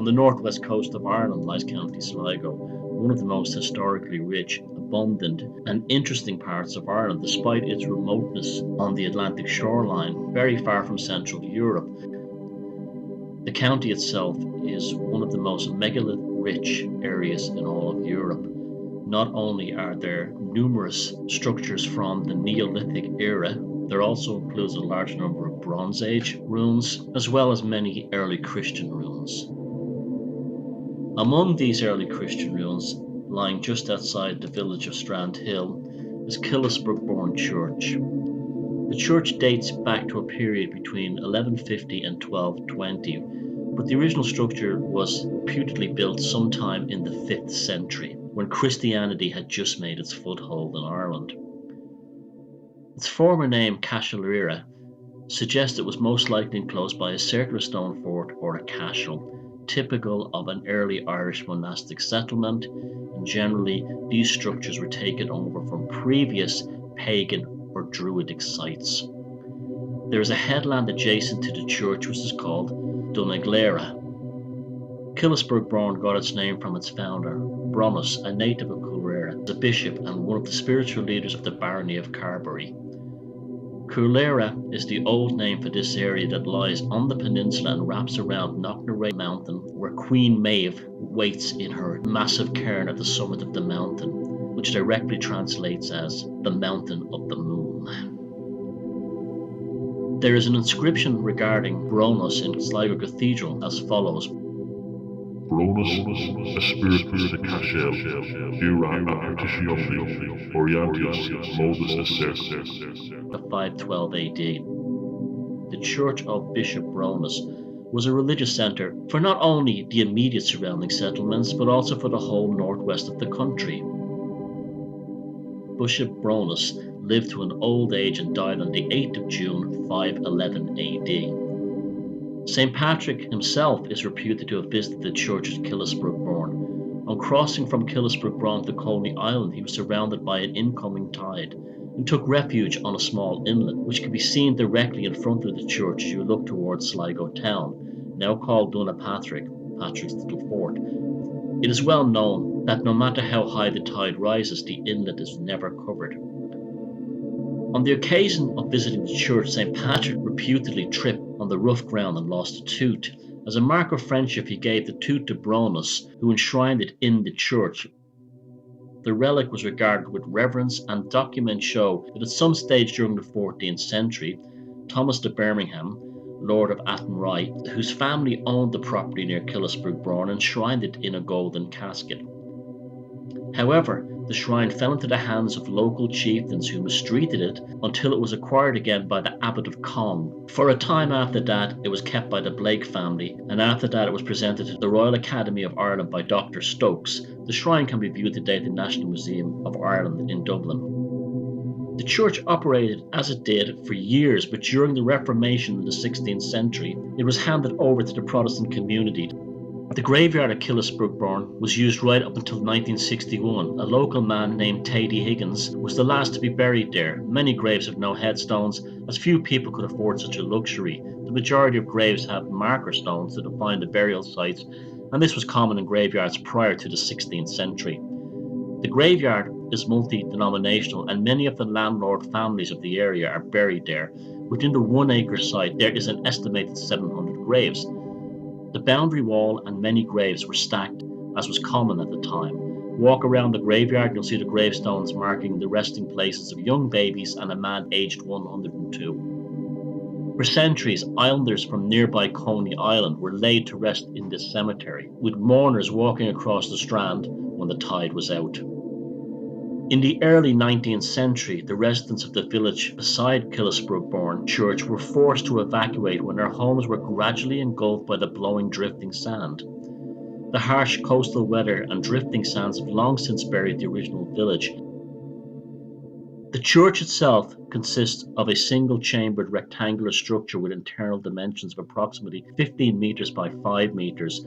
On the northwest coast of Ireland lies County Sligo, one of the most historically rich, abundant and interesting parts of Ireland, despite its remoteness on the Atlantic shoreline, very far from Central Europe. The county itself is one of the most megalith-rich areas in all of Europe. Not only are there numerous structures from the Neolithic era, there also includes a large number of Bronze Age ruins, as well as many early Christian ruins. Among these early Christian ruins, lying just outside the village of Strandhill, is Killisbrookborn Church. The church dates back to a period between 1150 and 1220, but the original structure was reputedly built sometime in the 5th century, when Christianity had just made its foothold in Ireland. Its former name, Cashel suggests it was most likely enclosed by a circular stone fort or a cashel, typical of an early Irish monastic settlement, and generally these structures were taken over from previous pagan or druidic sites. There is a headland adjacent to the church which is called Dunaglera. Killisbrookborn got its name from its founder, Bronnus, a native of Coolera, a bishop and one of the spiritual leaders of the barony of Carbery. Coolera is the old name for this area that lies on the peninsula and wraps around Knocknarea Mountain, where Queen Maeve waits in her massive cairn at the summit of the mountain, which directly translates as the Mountain of the Moon. There is an inscription regarding Bronus in Sligo Cathedral as follows: Bronus, a spirit of the Cashel, Ura Apprentitionally, Orientius, Modus Esser. Of 512 AD. The Church of Bishop Bronus was a religious centre for not only the immediate surrounding settlements, but also for the whole northwest of the country. Bishop Bronus lived to an old age and died on the 8th of June, 511 AD. St. Patrick himself is reputed to have visited the church at Killisbrookborn. On crossing from Killisbrookborn to Coney Island, he was surrounded by an incoming tide and took refuge on a small inlet, which can be seen directly in front of the church as you look towards Sligo town, now called Donapatrick, Patrick's Little Fort. It is well known that no matter how high the tide rises, the inlet is never covered. On the occasion of visiting the church, St. Patrick reputedly tripped on the rough ground and lost a tooth. As a mark of friendship, he gave the tooth to Bronus, who enshrined it in the church. The relic was regarded with reverence, and documents show that at some stage during the 14th century, Thomas de Birmingham, Lord of Athenry, whose family owned the property near Killisbrookborn, enshrined it in a golden casket. However, the shrine fell into the hands of local chieftains who mistreated it until it was acquired again by the Abbot of Cong. For a time after that, it was kept by the Blake family, and after that it was presented to the Royal Academy of Ireland by Dr. Stokes. The shrine can be viewed today at the National Museum of Ireland in Dublin. The church operated as it did for years, but during the Reformation in the 16th century, it was handed over to the Protestant community. The graveyard at Killisbrookborn was used right up until 1961. A local man named Tady Higgins was the last to be buried there. Many graves have no headstones, as few people could afford such a luxury. The majority of graves have marker stones to define the burial sites, and this was common in graveyards prior to the 16th century. The graveyard is multi-denominational, and many of the landlord families of the area are buried there. Within the 1 acre site, there is an estimated 700 graves. The boundary wall and many graves were stacked, as was common at the time. Walk around the graveyard and you'll see the gravestones marking the resting places of young babies and a man aged 102. For centuries, islanders from nearby Coney Island were laid to rest in this cemetery, with mourners walking across the strand when the tide was out. In the early 19th century, the residents of the village beside Killisbrookborn Church were forced to evacuate when their homes were gradually engulfed by the blowing drifting sand. The harsh coastal weather and drifting sands have long since buried the original village. The church itself consists of a single-chambered rectangular structure with internal dimensions of approximately 15 meters by 5 meters.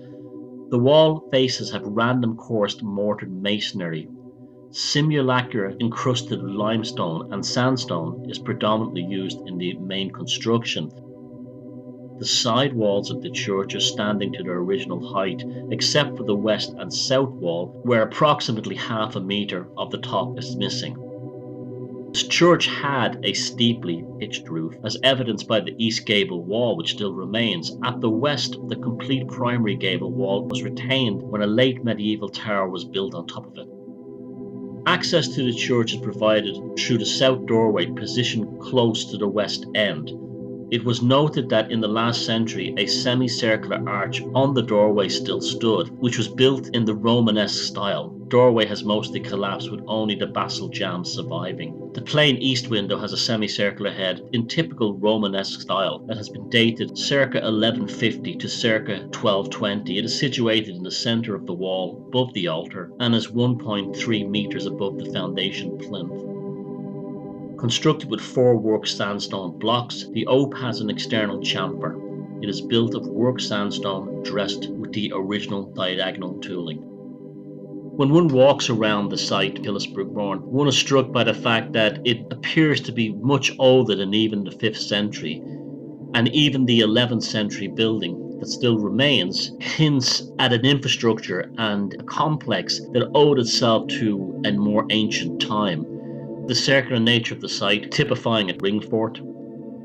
The wall faces have random coursed mortared masonry. Simulacra encrusted limestone and sandstone is predominantly used in the main construction. The side walls of the church are standing to their original height, except for the west and south wall, where approximately half a metre of the top is missing. This church had a steeply pitched roof, as evidenced by the east gable wall which still remains. At the west, the complete primary gable wall was retained when a late medieval tower was built on top of it. Access to the church is provided through the south doorway positioned close to the west end. It was noted that in the last century a semicircular arch on the doorway still stood, which was built in the Romanesque style. The doorway has mostly collapsed with only the basalt jambs surviving. The plain east window has a semicircular head in typical Romanesque style that has been dated circa 1150 to circa 1220. It is situated in the centre of the wall above the altar and is 1.3 metres above the foundation plinth. Constructed with 4 work sandstone blocks, the ope has an external chamfer. It is built of work sandstone dressed with the original diagonal tooling. When one walks around the site, Killisbrookborn, one is struck by the fact that it appears to be much older than even the 5th century, and even the 11th century building that still remains hints at an infrastructure and a complex that owed itself to a more ancient time. The circular nature of the site typifying a ring fort,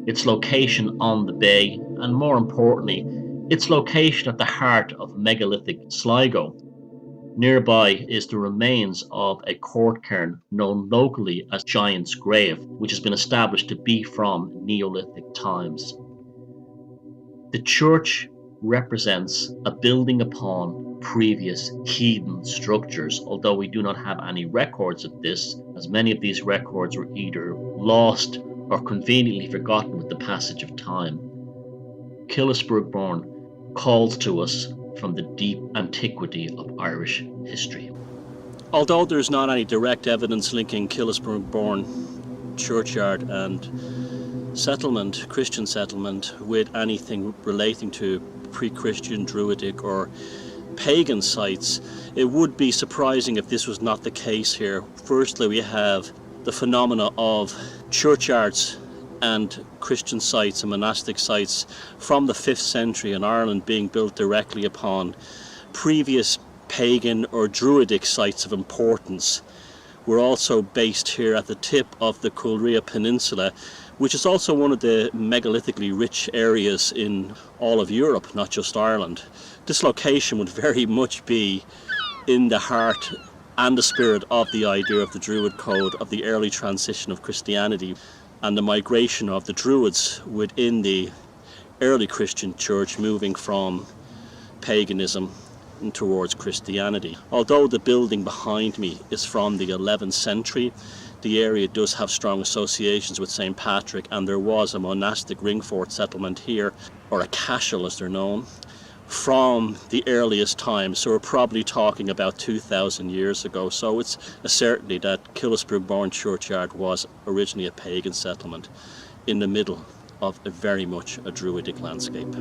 its location on the bay, and more importantly, its location at the heart of megalithic Sligo. Nearby is the remains of a court cairn known locally as Giant's Grave, which has been established to be from Neolithic times. The church represents a building upon previous heathen structures, although we do not have any records of this, as many of these records were either lost or conveniently forgotten with the passage of time. Killisbrookborn calls to us from the deep antiquity of Irish history. Although there's not any direct evidence linking Killisbrookborn churchyard and settlement, Christian settlement, with anything relating to pre-Christian, Druidic or pagan sites, it would be surprising if this was not the case here. Firstly, we have the phenomena of churchyards and Christian sites and monastic sites from the 5th century in Ireland being built directly upon previous pagan or Druidic sites of importance. We're also based here at the tip of the Cuilrea Peninsula, which is also one of the megalithrically rich areas in all of Europe, not just Ireland. This location would very much be in the heart and the spirit of the idea of the Druid code, of the early transition of Christianity and the migration of the Druids within the early Christian church, moving from paganism towards Christianity. Although the building behind me is from the 11th century, the area does have strong associations with St. Patrick, and there was a monastic ring fort settlement here, or a cashel as they're known, from the earliest times. So we're probably talking about 2,000 years ago. So it's a certainty that Killisbrookborn churchyard was originally a pagan settlement in the middle of a very much a Druidic landscape.